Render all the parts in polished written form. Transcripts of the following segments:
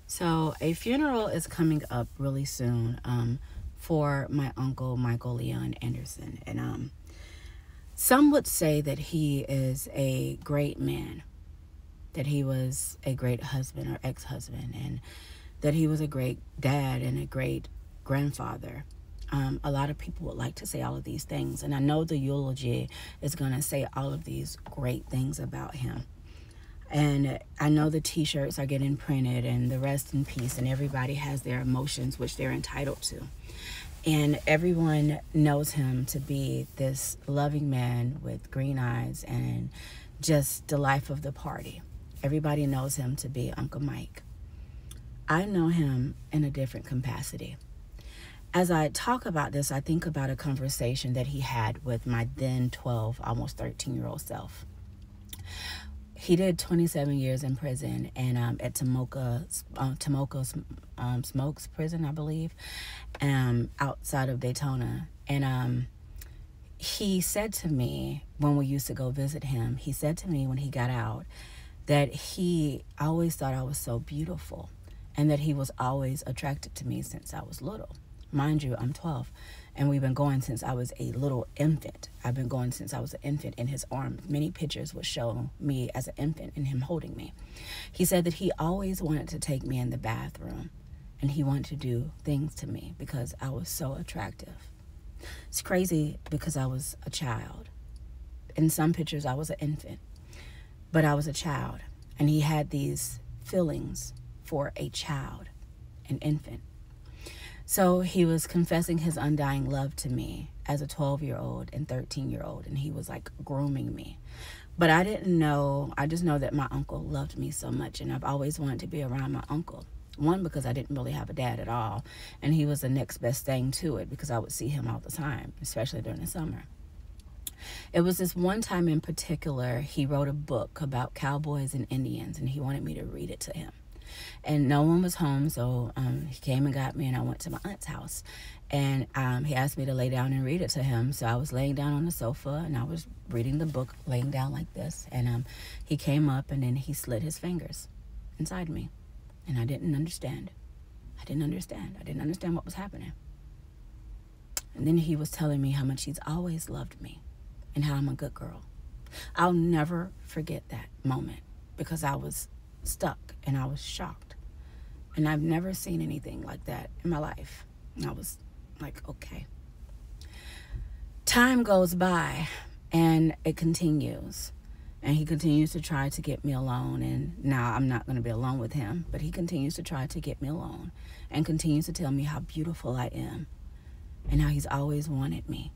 So a funeral is coming up really soon for my uncle Michael Leon Anderson, and some would say that he is a great man, that he was a great husband or ex-husband, and that he was a great dad and a great grandfather. A lot of people would like to say all of these things, and I know the eulogy is going to say all of these great things about him. And I know the t-shirts are getting printed and the rest in peace, and everybody has their emotions, which they're entitled to. And everyone knows him to be this loving man with green eyes and just the life of the party. Everybody knows him to be Uncle Mike. I know him in a different capacity. As I talk about this, I think about a conversation that he had with my then 12, almost 13-year-old self. He did 27 years in prison and at Tomoka Smokes prison, I believe, outside of Daytona. And he said to me when we used to go visit him, he said to me when he got out that he always thought I was so beautiful and that he was always attracted to me since I was little. Mind you, I'm 12, and we've been going since I was a little infant. I've been going since I was an infant in his arms. Many pictures would show me as an infant and him holding me. He said that he always wanted to take me in the bathroom, and he wanted to do things to me because I was so attractive. It's crazy because I was a child. In some pictures, I was an infant, but I was a child, and he had these feelings for a child, an infant. So he was confessing his undying love to me as a 12-year-old and 13-year-old, and he was like grooming me. But I didn't know, I just know that my uncle loved me so much, and I've always wanted to be around my uncle. One, because I didn't really have a dad at all, and he was the next best thing to it because I would see him all the time, especially during the summer. It was this one time in particular, he wrote a book about cowboys and Indians, and he wanted me to read it to him. And no one was home, so he came and got me, and I went to my aunt's house. And he asked me to lay down and read it to him. So I was laying down on the sofa, and I was reading the book, laying down like this. And he came up, and then he slid his fingers inside me. And I didn't understand. I didn't understand what was happening. And then he was telling me how much he's always loved me and how I'm a good girl. I'll never forget that moment because I was stuck and I was shocked, and I've never seen anything like that in my life. And I was like, okay. Time goes by and it continues, and he continues to try to get me alone. And now I'm not going to be alone with him, but he continues to try to get me alone and continues to tell me how beautiful I am and how he's always wanted me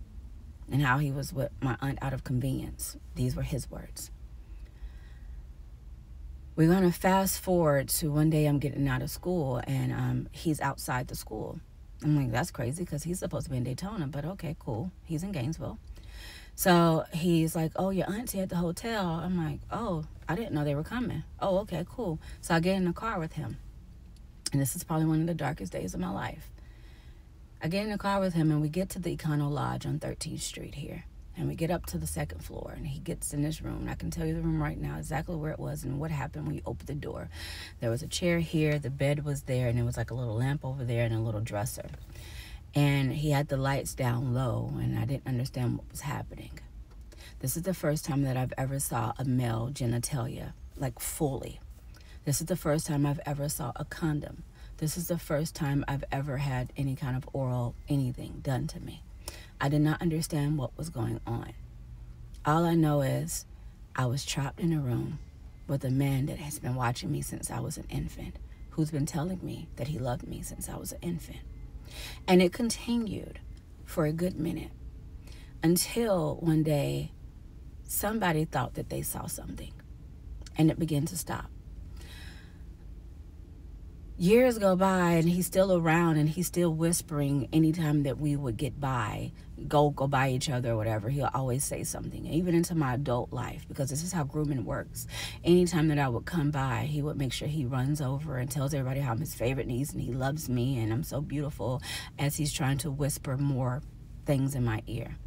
and how he was with my aunt out of convenience. These were his words. We're going to fast forward to one day I'm getting out of school, and he's outside the school. I'm like, that's crazy because he's supposed to be in Daytona, but okay, cool. He's in Gainesville. So he's like, oh, your aunt's here at the hotel. I'm like, oh, I didn't know they were coming. Oh, okay, cool. So I get in the car with him, and this is probably one of the darkest days of my life. I get in the car with him, and we get to the Econo Lodge on 13th Street here. And we get up to the second floor, and he gets in this room. And I can tell you the room right now, exactly where it was and what happened when you opened the door. There was a chair here, the bed was there, and there was like a little lamp over there and a little dresser. And he had the lights down low, and I didn't understand what was happening. This is the first time that I've ever saw a male genitalia, like fully. This is the first time I've ever saw a condom. This is the first time I've ever had any kind of oral anything done to me. I did not understand what was going on. All I know is I was trapped in a room with a man that has been watching me since I was an infant, who's been telling me that he loved me since I was an infant. And it continued for a good minute until one day somebody thought that they saw something, and it began to stop. Years go by, and he's still around, and he's still whispering anytime that we would get by, go by each other or whatever. He'll always say something, even into my adult life, because this is how grooming works. Anytime that I would come by, he would make sure he runs over and tells everybody how I'm his favorite niece and he loves me and I'm so beautiful, as he's trying to whisper more things in my ear.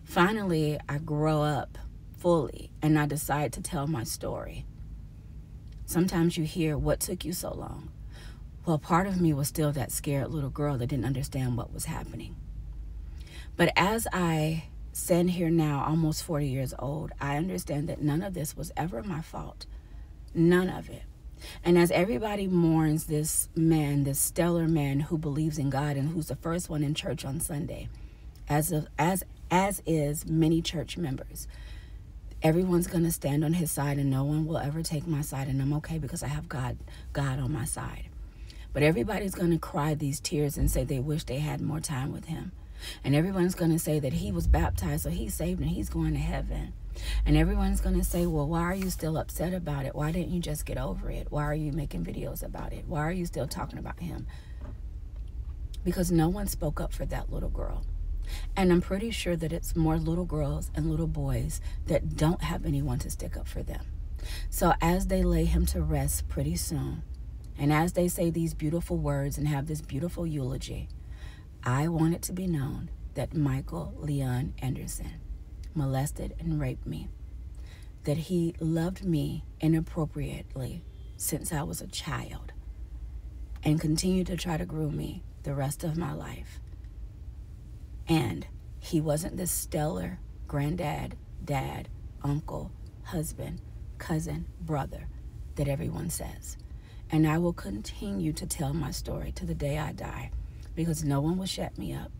Finally, I grow up fully, and I decide to tell my story. Sometimes you hear, what took you so long? Well, part of me was still that scared little girl that didn't understand what was happening. But as I stand here now, almost 40 years old, I understand that none of this was ever my fault. None of it. And as everybody mourns this man, this stellar man who believes in God and who's the first one in church on Sunday, as is many church members, everyone's going to stand on his side, and no one will ever take my side, and I'm okay because I have God on my side. But everybody's going to cry these tears and say they wish they had more time with him. And everyone's going to say that he was baptized, so he's saved and he's going to heaven. And everyone's going to say, well, why are you still upset about it? Why didn't you just get over it? Why are you making videos about it? Why are you still talking about him? Because no one spoke up for that little girl. And I'm pretty sure that it's more little girls and little boys that don't have anyone to stick up for them. So as they lay him to rest pretty soon, and as they say these beautiful words and have this beautiful eulogy, I want it to be known that Michael Leon Anderson molested and raped me, that he loved me inappropriately since I was a child, and continued to try to groom me the rest of my life. And he wasn't this stellar granddad, dad, uncle, husband, cousin, brother that everyone says. And I will continue to tell my story to the day I die, because no one will shut me up.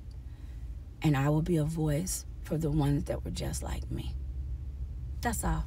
And I will be a voice for the ones that were just like me. That's all.